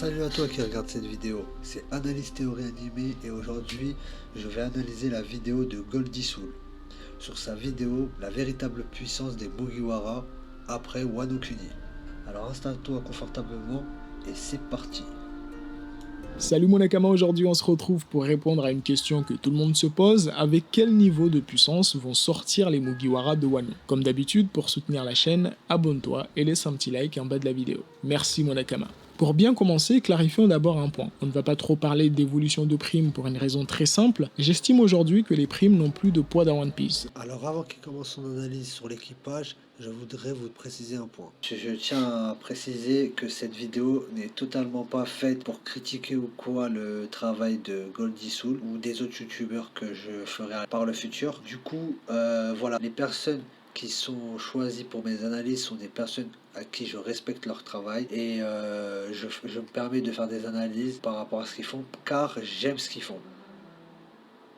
Salut à toi qui regarde cette vidéo, c'est Analyse Théorie Animée et aujourd'hui je vais analyser la vidéo de Goldie Soul sur sa vidéo La véritable puissance des Mugiwara après Wano Kuni. Alors installe-toi confortablement et c'est parti. Salut mon Nakama, aujourd'hui on se retrouve pour répondre à une question que tout le monde se pose, avec quel niveau de puissance vont sortir les Mugiwara de Wano? Comme d'habitude, pour soutenir la chaîne, abonne-toi et laisse un petit like en bas de la vidéo. Merci mon Nakama. Pour bien commencer, clarifions d'abord un point. On ne va pas trop parler d'évolution de primes pour une raison très simple. J'estime aujourd'hui que les primes n'ont plus de poids dans One Piece. Alors avant qu'il commence son analyse sur l'équipage, je voudrais vous préciser un point. Je tiens à préciser que cette vidéo n'est totalement pas faite pour critiquer ou quoi le travail de Goldie Soul ou des autres youtubeurs que je ferai par le futur. Du coup, voilà, les personnes qui sont choisies pour mes analyses sont des personnes à qui je respecte leur travail et je me permets de faire des analyses par rapport à ce qu'ils font car j'aime ce qu'ils font.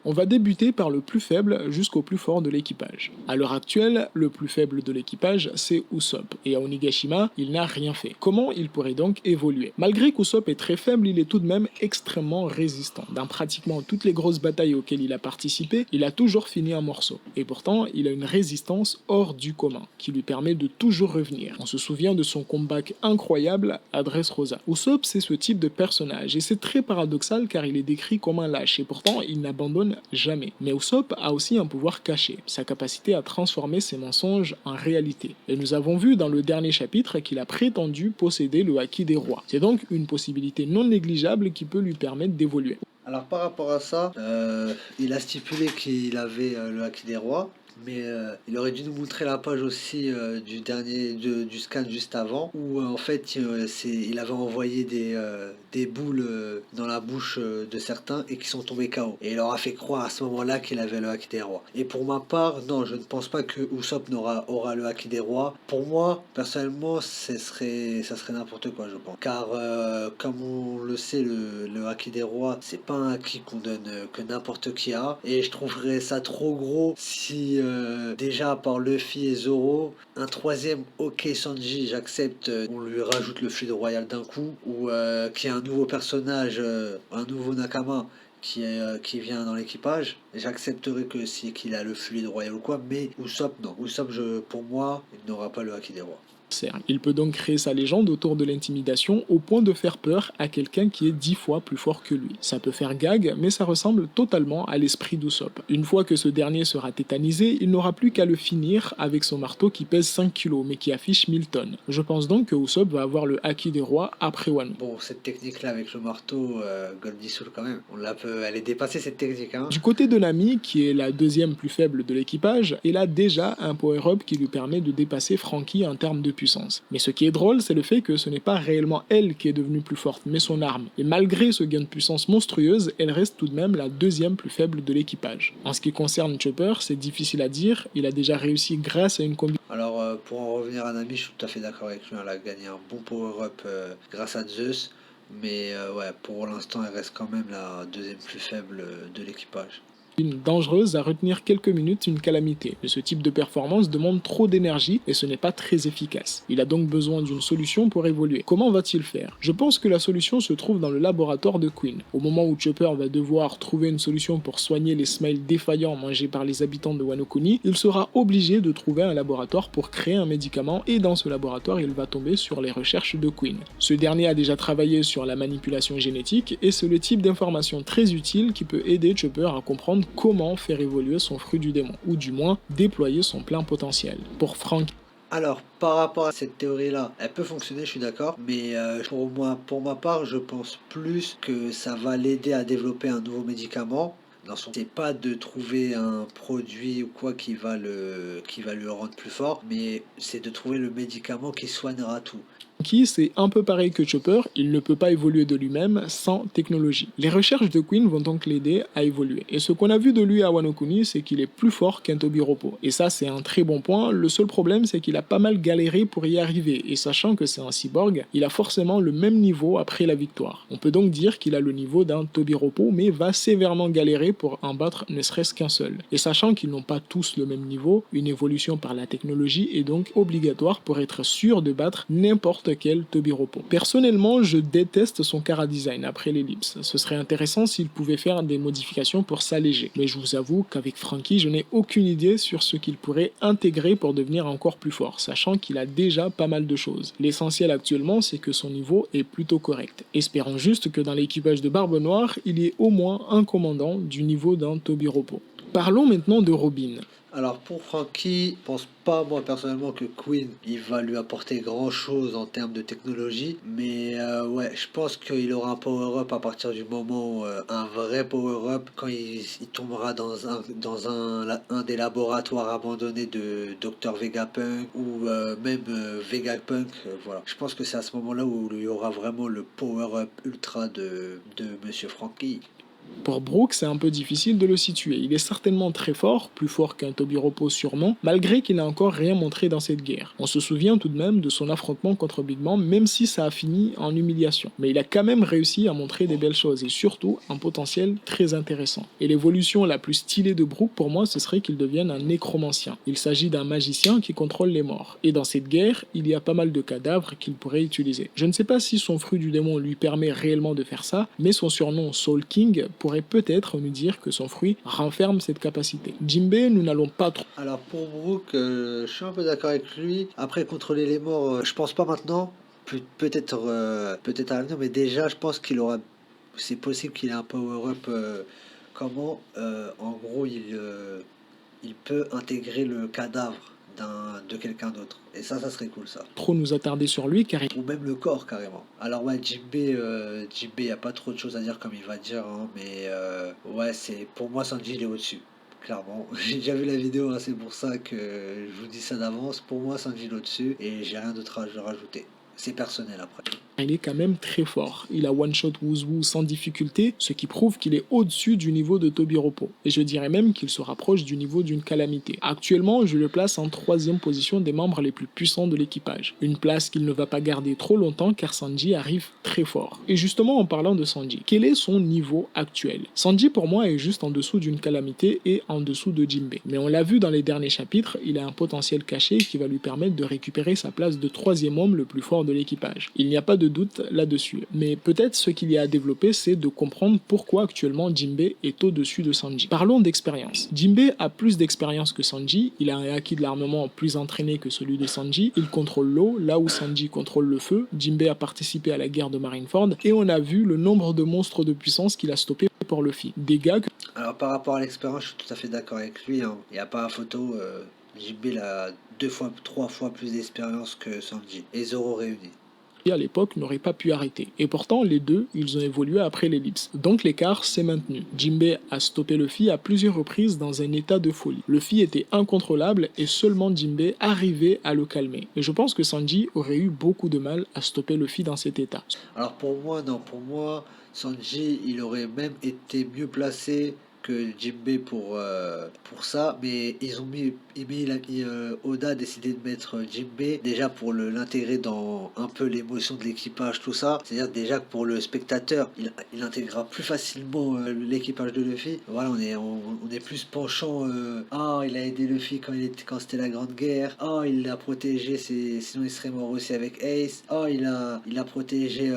On va débuter par le plus faible jusqu'au plus fort de l'équipage. À l'heure actuelle, le plus faible de l'équipage, c'est Usopp, et à Onigashima, il n'a rien fait. Comment il pourrait donc évoluer? Malgré qu'Usopp est très faible, il est tout de même extrêmement résistant. Dans pratiquement toutes les grosses batailles auxquelles il a participé, il a toujours fini en morceaux. Et pourtant, il a une résistance hors du commun, qui lui permet de toujours revenir. On se souvient de son comeback incroyable à Dressrosa. Usopp, c'est ce type de personnage, et c'est très paradoxal car il est décrit comme un lâche, et pourtant, il n'abandonne jamais. Mais Usopp a aussi un pouvoir caché, sa capacité à transformer ses mensonges en réalité. Et nous avons vu dans le dernier chapitre qu'il a prétendu posséder le Haki des rois. C'est donc une possibilité non négligeable qui peut lui permettre d'évoluer. Alors par rapport à ça, il a stipulé qu'il avait le Haki des rois. Mais il aurait dû nous montrer la page aussi du scan juste avant où en fait il avait envoyé des boules dans la bouche de certains et qui sont tombés KO. Et il leur a fait croire à ce moment-là qu'il avait le Haki des rois. Et pour ma part, non, je ne pense pas que Usopp aura le Haki des rois. Pour moi, personnellement, ça serait n'importe quoi, je pense. Car comme on le sait, le Haki des rois, c'est pas un Haki qu'on donne que n'importe qui a. Et je trouverais ça trop gros si déjà par Luffy et Zoro, un troisième ok Sanji, j'accepte, on lui rajoute le fluide royal d'un coup, ou qu'il y ait un nouveau personnage, un nouveau Nakama qui vient dans l'équipage, j'accepterai que qu'il a le fluide royal ou quoi, mais Usopp non. Usopp, pour moi, il n'aura pas le Haki des rois. Il peut donc créer sa légende autour de l'intimidation au point de faire peur à quelqu'un qui est 10 fois plus fort que lui. Ça peut faire gag, mais ça ressemble totalement à l'esprit d'Usopp. Une fois que ce dernier sera tétanisé, il n'aura plus qu'à le finir avec son marteau qui pèse 5 kg mais qui affiche 1000 tonnes. Je pense donc que Usopp va avoir le Haki des rois après Wano. Bon, cette technique là avec le marteau, Goldie Soul quand même, elle est dépassée cette technique hein. Du côté de Nami, qui est la deuxième plus faible de l'équipage, elle a déjà un power-up qui lui permet de dépasser Franky en termes de puissance. Mais ce qui est drôle, c'est le fait que ce n'est pas réellement elle qui est devenue plus forte, mais son arme. Et malgré ce gain de puissance monstrueuse, elle reste tout de même la deuxième plus faible de l'équipage. En ce qui concerne Chopper, c'est difficile à dire, il a déjà réussi grâce à une combinaison. Alors pour en revenir à Nami, je suis tout à fait d'accord avec lui, elle a gagné un bon power-up grâce à Zeus, mais ouais, pour l'instant elle reste quand même la deuxième plus faible de l'équipage. Dangereuse à retenir quelques minutes une calamité. Mais ce type de performance demande trop d'énergie et ce n'est pas très efficace. Il a donc besoin d'une solution pour évoluer. Comment va-t-il faire? Je pense que la solution se trouve dans le laboratoire de Queen. Au moment où Chopper va devoir trouver une solution pour soigner les smiles défaillants mangés par les habitants de Wano Kuni, il sera obligé de trouver un laboratoire pour créer un médicament et dans ce laboratoire il va tomber sur les recherches de Queen. Ce dernier a déjà travaillé sur la manipulation génétique et c'est le type d'information très utile qui peut aider Chopper à comprendre comment faire évoluer son fruit du démon, ou du moins déployer son plein potentiel. Pour Frank. Alors, par rapport à cette théorie-là, elle peut fonctionner, je suis d'accord, mais pour ma part, je pense plus que ça va l'aider à développer un nouveau médicament. C'est pas de trouver un produit ou quoi qui va le rendre plus fort, mais c'est de trouver le médicament qui soignera tout. Qui c'est un peu pareil que Chopper, il ne peut pas évoluer de lui-même sans technologie. Les recherches de Queen vont donc l'aider à évoluer. Et ce qu'on a vu de lui à Wano Kuni, c'est qu'il est plus fort qu'un Tobiropo. Et ça, c'est un très bon point. Le seul problème, c'est qu'il a pas mal galéré pour y arriver. Et sachant que c'est un cyborg, il a forcément le même niveau après la victoire. On peut donc dire qu'il a le niveau d'un Tobiropo, mais va sévèrement galérer pour en battre ne serait-ce qu'un seul. Et sachant qu'ils n'ont pas tous le même niveau, une évolution par la technologie est donc obligatoire pour être sûr de battre n'importe quel Tobiropo. Personnellement, je déteste son chara design après l'ellipse. Ce serait intéressant s'il pouvait faire des modifications pour s'alléger. Mais je vous avoue qu'avec Franky, je n'ai aucune idée sur ce qu'il pourrait intégrer pour devenir encore plus fort, sachant qu'il a déjà pas mal de choses. L'essentiel actuellement, c'est que son niveau est plutôt correct. Espérons juste que dans l'équipage de Barbe Noire, il y ait au moins un commandant du niveau d'un Tobiropo. Parlons maintenant de Robin. Alors pour Frankie, je pense pas moi personnellement que Queen il va lui apporter grand chose en termes de technologie, mais ouais, je pense qu'il aura un power-up à partir du moment où, un vrai power-up quand il tombera un des laboratoires abandonnés de Dr Vegapunk ou même Vegapunk, voilà. Je pense que c'est à ce moment-là où il y aura vraiment le power-up ultra de Monsieur Frankie. Pour Brook, c'est un peu difficile de le situer. Il est certainement très fort, plus fort qu'un Tobiropo sûrement, malgré qu'il n'a encore rien montré dans cette guerre. On se souvient tout de même de son affrontement contre Big Mom, même si ça a fini en humiliation. Mais il a quand même réussi à montrer des belles choses et surtout un potentiel très intéressant. Et l'évolution la plus stylée de Brook pour moi, ce serait qu'il devienne un nécromancien. Il s'agit d'un magicien qui contrôle les morts. Et dans cette guerre, il y a pas mal de cadavres qu'il pourrait utiliser. Je ne sais pas si son fruit du démon lui permet réellement de faire ça, mais son surnom Soul King pourrait peut-être nous dire que son fruit renferme cette capacité. Jinbei, nous n'allons pas trop. Alors pour Brook, je suis un peu d'accord avec lui. Après contrôler les morts, je pense pas maintenant. Peut-être peut-être à l'avenir, mais déjà je pense qu'il aura. C'est possible qu'il ait un power-up. Comment en gros il peut intégrer le cadavre de quelqu'un d'autre. Et ça serait cool ça. Trop nous attarder sur lui car Ou même le corps carrément. Alors ouais, Jinbei, il n'y a pas trop de choses à dire comme il va dire, hein, mais ouais, c'est pour moi Sanji il est au-dessus. Clairement, j'ai déjà vu la vidéo, hein, c'est pour ça que je vous dis ça d'avance. Pour moi, Sanji il est au-dessus et j'ai rien d'autre à rajouter. C'est personnel après. Il est quand même très fort. Il a one-shot Wuzwu sans difficulté, ce qui prouve qu'il est au-dessus du niveau de Tobiropo. Et je dirais même qu'il se rapproche du niveau d'une calamité. Actuellement, je le place en 3e position des membres les plus puissants de l'équipage. Une place qu'il ne va pas garder trop longtemps car Sanji arrive très fort. Et justement en parlant de Sanji, quel est son niveau actuel? Sanji pour moi est juste en dessous d'une calamité et en dessous de Jinbei. Mais on l'a vu dans les derniers chapitres, il a un potentiel caché qui va lui permettre de récupérer sa place de 3e homme le plus fort de l'équipage. Il n'y a pas de doute là-dessus. Mais peut-être ce qu'il y a à développer, c'est de comprendre pourquoi actuellement Jinbei est au-dessus de Sanji. Parlons d'expérience. Jinbei a plus d'expérience que Sanji, il a un acquis de l'armement plus entraîné que celui de Sanji, il contrôle l'eau, là où Sanji contrôle le feu, Jinbei a participé à la guerre de Marineford, et on a vu le nombre de monstres de puissance qu'il a stoppé pour Luffy. Dégâts que... Alors par rapport à l'expérience, je suis tout à fait d'accord avec lui, hein. Il n'y a pas à photo, Jinbei a 3 fois plus d'expérience que Sanji, et Zoro réunis. À l'époque n'aurait pas pu arrêter. Et pourtant, les deux, ils ont évolué après l'ellipse. Donc l'écart s'est maintenu. Jinbei a stoppé Luffy à plusieurs reprises dans un état de folie. Luffy était incontrôlable et seulement Jinbei arrivait à le calmer. Et je pense que Sanji aurait eu beaucoup de mal à stopper Luffy dans cet état. Alors pour moi, non, pour moi, Sanji, il aurait même été mieux placé que Jinbei pour ça, mais Oda a décidé de mettre Jinbei déjà pour l'intégrer dans un peu l'émotion de l'équipage, tout ça. C'est-à-dire déjà que pour le spectateur, il intégrera plus facilement l'équipage de Luffy. Voilà, on est plus penchant. Il a aidé Luffy quand c'était la Grande Guerre. Il l'a protégé, sinon il serait mort aussi avec Ace. Il a protégé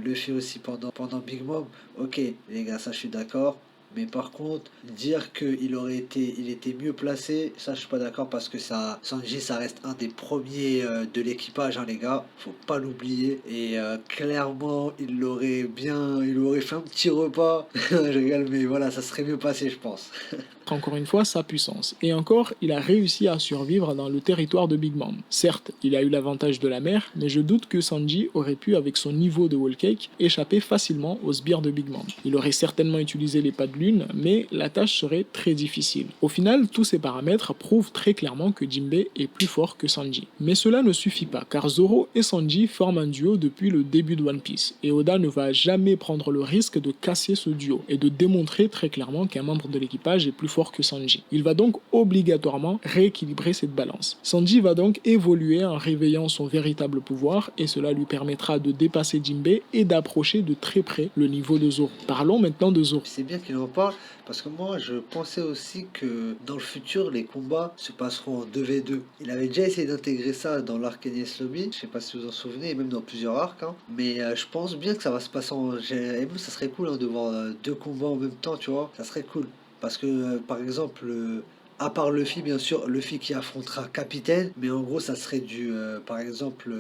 Luffy aussi pendant Big Mom. Ok, les gars, ça je suis d'accord. Mais par contre, dire qu'il était mieux placé, ça je suis pas d'accord parce que Sanji ça reste un des premiers de l'équipage, hein, les gars, faut pas l'oublier. Et clairement, il aurait fait un petit repas. Je rigole, mais voilà, ça serait mieux passé, je pense. Encore une fois, sa puissance. Et encore, il a réussi à survivre dans le territoire de Big Mom. Certes, il a eu l'avantage de la mer, mais je doute que Sanji aurait pu, avec son niveau de Whole Cake, échapper facilement aux sbires de Big Mom. Il aurait certainement utilisé les pas de lune, mais la tâche serait très difficile. Au final, tous ces paramètres prouvent très clairement que Jinbei est plus fort que Sanji. Mais cela ne suffit pas, car Zoro et Sanji forment un duo depuis le début de One Piece, et Oda ne va jamais prendre le risque de casser ce duo, et de démontrer très clairement qu'un membre de l'équipage est plus fort fort que Sanji. Il va donc obligatoirement rééquilibrer cette balance. Sanji va donc évoluer en réveillant son véritable pouvoir et cela lui permettra de dépasser Jinbei et d'approcher de très près le niveau de Zoro. Parlons maintenant de Zoro. C'est bien qu'il en parle parce que moi je pensais aussi que dans le futur les combats se passeront en 2v2. Il avait déjà essayé d'intégrer ça dans l'arc Enies Lobby, je sais pas si vous en souvenez, et même dans plusieurs arcs, hein. Mais je pense bien que ça va se passer en... Et même ça serait cool hein, de voir deux combats en même temps, tu vois, ça serait cool. Parce que par exemple, à part Luffy, bien sûr, Luffy qui affrontera Capitaine, mais en gros, ça serait par exemple,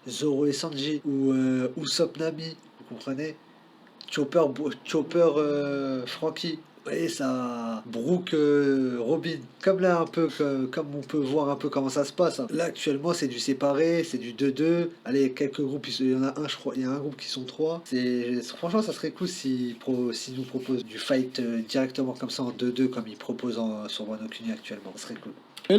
Zoro et Sanji, ou Usopp Nami, vous comprenez? Chopper Frankie. Et ça, Brooke Robin. Comme là, un peu, comme on peut voir un peu comment ça se passe, hein. Là, actuellement, c'est du séparé, c'est du 2-2. Allez, quelques groupes, il y en a un, je crois, il y a un groupe qui sont trois. Franchement, ça serait cool s'ils nous proposent du fight directement comme ça en 2-2, comme ils proposent sur Wano Kuni actuellement. Ça serait cool.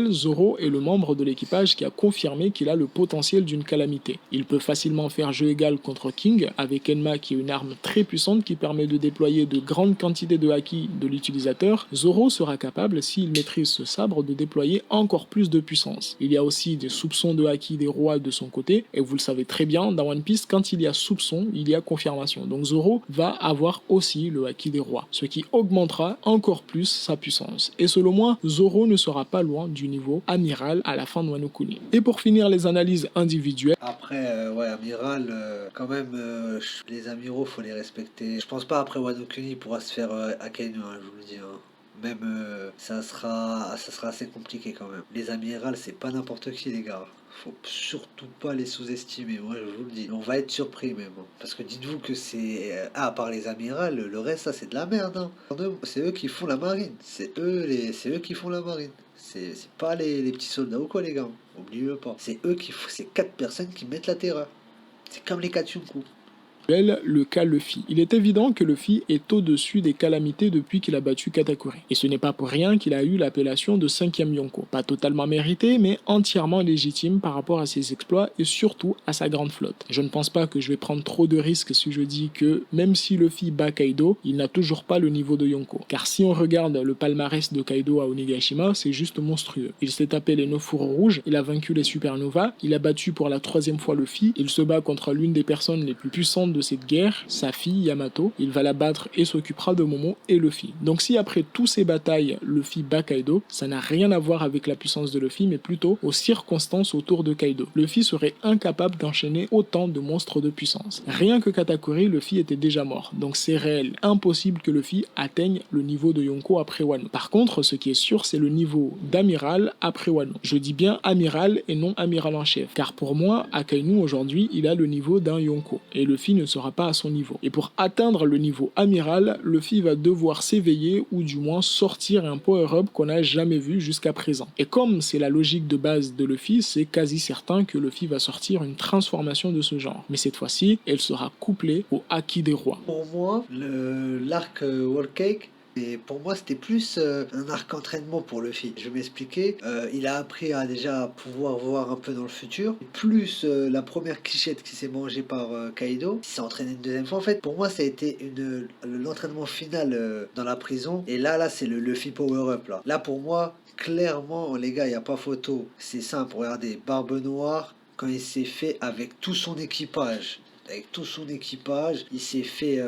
Zoro est le membre de l'équipage qui a confirmé qu'il a le potentiel d'une calamité. Il peut facilement faire jeu égal contre King, avec Enma qui est une arme très puissante qui permet de déployer de grandes quantités de haki de l'utilisateur. Zoro sera capable, s'il maîtrise ce sabre, de déployer encore plus de puissance. Il y a aussi des soupçons de haki des rois de son côté, et vous le savez très bien, dans One Piece, quand il y a soupçon, il y a confirmation. Donc Zoro va avoir aussi le haki des rois, ce qui augmentera encore plus sa puissance. Et selon moi, Zoro ne sera pas loin du niveau amiral à la fin de Wano Kuni. Et pour finir les analyses individuelles, après, ouais, amiral, quand même, les amiraux, faut les respecter. Je pense pas après Wano Kuni il pourra se faire Akainu, hein, je vous le dis, hein. Même, ça sera assez compliqué quand même. Les amirals, c'est pas n'importe qui, les gars. Faut surtout pas les sous-estimer, moi je vous le dis. On va être surpris même, hein. Parce que dites-vous que c'est... à part les amirals, le reste, ça c'est de la merde, hein. C'est eux qui font la marine. C'est eux qui font la marine. C'est pas les petits soldats ou quoi, les gars. Oubliez-le pas. C'est quatre personnes qui mettent la terreur. C'est comme les Kachunku. le cas Luffy. Il est évident que Luffy est au-dessus des calamités depuis qu'il a battu Katakuri. Et ce n'est pas pour rien qu'il a eu l'appellation de 5e Yonko. Pas totalement mérité, mais entièrement légitime par rapport à ses exploits et surtout à sa grande flotte. Je ne pense pas que je vais prendre trop de risques si je dis que même si Luffy bat Kaido, il n'a toujours pas le niveau de Yonko. Car si on regarde le palmarès de Kaido à Onigashima, c'est juste monstrueux. Il s'est tapé les 9 fourreaux rouges, il a vaincu les supernovas, il a battu pour la 3e fois Luffy, il se bat contre l'une des personnes les plus puissantes de cette guerre, sa fille Yamato. Il va la battre et s'occupera de Momo et Luffy. Donc si après tous ces batailles, Luffy bat Kaido, ça n'a rien à voir avec la puissance de Luffy, mais plutôt aux circonstances autour de Kaido. Luffy serait incapable d'enchaîner autant de monstres de puissance. Rien que Katakuri, Luffy était déjà mort. Donc c'est réel, impossible que Luffy atteigne le niveau de Yonko après Wano. Par contre, ce qui est sûr, c'est le niveau d'amiral après Wano. Je dis bien amiral et non amiral en chef. Car pour moi, Akainu aujourd'hui, il a le niveau d'un Yonko. Et Luffy ne sera pas à son niveau. Et pour atteindre le niveau amiral, Luffy va devoir s'éveiller ou du moins sortir un power-up qu'on n'a jamais vu jusqu'à présent. Et comme c'est la logique de base de Luffy, c'est quasi certain que Luffy va sortir une transformation de ce genre. Mais cette fois-ci, elle sera couplée au Haki des rois. Pour moi, l'arc Wall Cake, et pour moi, c'était plus un arc entraînement pour Luffy. Je vais m'expliquer. Il a appris à déjà pouvoir voir un peu dans le futur. Plus la première clichette qui s'est mangée par Kaido, il s'est entraîné une deuxième fois. En fait, pour moi, ça a été l'entraînement final dans la prison. Et là, c'est le Luffy Power Up. Là, pour moi, clairement, les gars, il n'y a pas photo. C'est simple. Regardez, Barbe Noire, quand il s'est fait avec tout son équipage. Avec tout son équipage, il s'est fait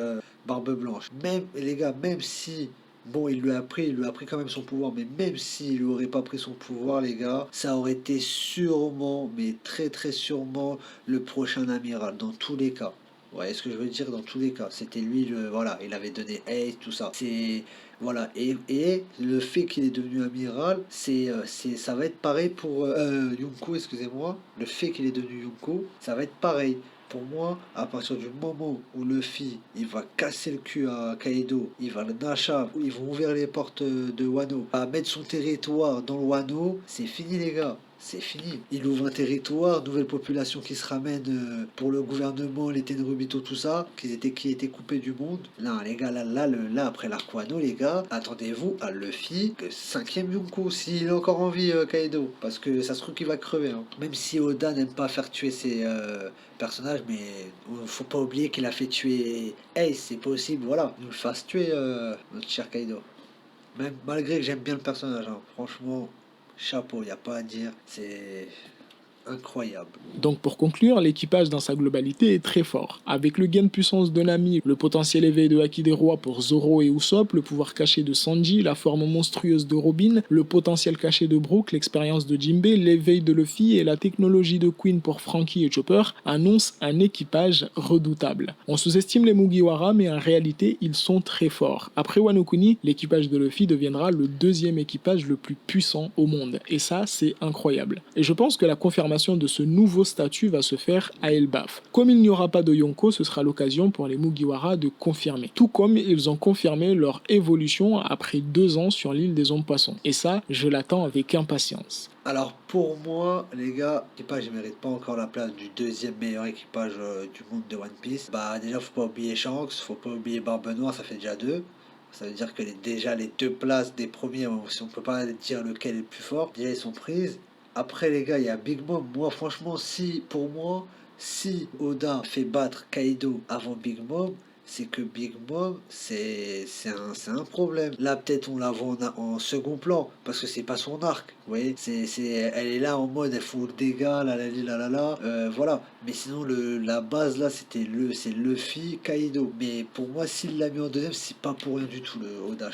Barbe Blanche. Même, les gars, même si, bon, il lui a pris quand même son pouvoir, mais même s'il lui aurait pas pris son pouvoir, les gars, ça aurait été sûrement, mais très très sûrement, le prochain amiral, dans tous les cas. Vous voyez ce que je veux dire? Dans tous les cas, c'était lui, voilà, il avait donné Ace, tout ça. Voilà, et le fait qu'il est devenu amiral, ça va être pareil pour Yonko, excusez-moi. Le fait qu'il est devenu Yonko, ça va être pareil. Pour moi, à partir du moment où Luffy il va casser le cul à Kaido, il va le Nasha, ils vont ouvrir les portes de Wano, à mettre son territoire dans le Wano, c'est fini les gars. C'est fini. Il ouvre un territoire, nouvelle population qui se ramène pour le gouvernement, les Tenryubito, tout ça, qui étaient coupés du monde. Là, les gars, là après l'Arc-Wano, les gars, attendez-vous à Luffy, que 5e Yonko, s'il a encore envie, Kaido. Parce que ça se trouve qu'il va crever. Hein. Même si Oda n'aime pas faire tuer ses personnages, mais faut pas oublier qu'il a fait tuer Ace, c'est possible, voilà. Nous le fasse tuer, notre cher Kaido. Même malgré que j'aime bien le personnage, hein. Franchement, chapeau, il n'y a pas à dire. C'est incroyable. Donc pour conclure, l'équipage dans sa globalité est très fort. Avec le gain de puissance de Nami, le potentiel éveil de Haki des Rois pour Zoro et Usopp, le pouvoir caché de Sanji, la forme monstrueuse de Robin, le potentiel caché de Brook, l'expérience de Jinbei, l'éveil de Luffy et la technologie de Queen pour Franky et Chopper, annoncent un équipage redoutable. On sous-estime les Mugiwara, mais en réalité, ils sont très forts. Après Wano Kuni, l'équipage de Luffy deviendra le deuxième équipage le plus puissant au monde. Et ça, c'est incroyable. Et je pense que la confirmation de ce nouveau statut va se faire à Elbaf. Comme il n'y aura pas de Yonko, ce sera l'occasion pour les Mugiwara de confirmer. Tout comme ils ont confirmé leur évolution après 2 ans sur l'île des Hommes Poissons. Et ça, je l'attends avec impatience. Alors pour moi, les gars, l'équipage ne mérite pas encore la place du deuxième meilleur équipage du monde de One Piece. Bah déjà, faut pas oublier Shanks, faut pas oublier Barbe Noire, ça fait déjà 2. Ça veut dire que déjà les 2 places des premiers, si on peut pas dire lequel est le plus fort, déjà ils sont prises. Après les gars, il y a Big Mom. Moi franchement, si Oda fait battre Kaido avant Big Mom, c'est que Big Mom, c'est un problème. Là, peut-être on la voit en second plan, parce que c'est pas son arc. Vous voyez, elle est là en mode, elle fout le dégât, là, voilà. Mais sinon, la base là, c'est Luffy, Kaido. Mais pour moi, s'il l'a mis en deuxième, c'est pas pour rien du tout, le Oda.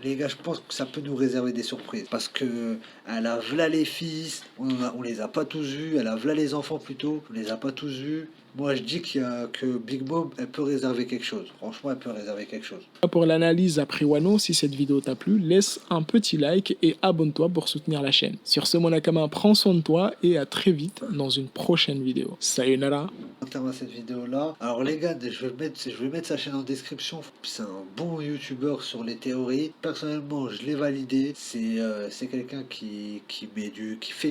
Les gars, je pense que ça peut nous réserver des surprises. Parce que elle a v'là les fils, on les a pas tous vus, elle a v'là les enfants plutôt, on les a pas tous vus. Moi, je dis que Big Mom, elle peut réserver quelque chose. Franchement, elle peut réserver quelque chose. Pour l'analyse après Wano, si cette vidéo t'a plu, laisse un petit like et abonne-toi pour soutenir la chaîne. Sur ce, mon Nakama, prends soin de toi et à très vite dans une prochaine vidéo. Sayonara. On termine cette vidéo là. Alors les gars, je vais mettre sa chaîne en description. C'est un bon youtubeur sur les théories. Personnellement, je l'ai validé. C'est quelqu'un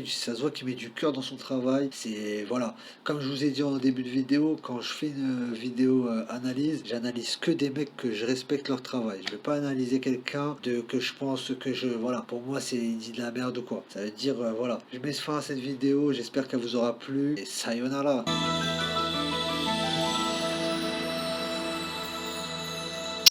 ça se voit qu'il met du cœur dans son travail. C'est voilà, comme je vous ai dit en début de vidéo, quand je fais une vidéo analyse, j'analyse que des mecs que je respecte leur travail. Je vais pas analyser quelqu'un que je pense voilà, pour moi c'est il dit de la merde ou quoi. Ça veut dire voilà. Je mets fin à cette vidéo. J'espère qu'elle vous aura plu et sayonara.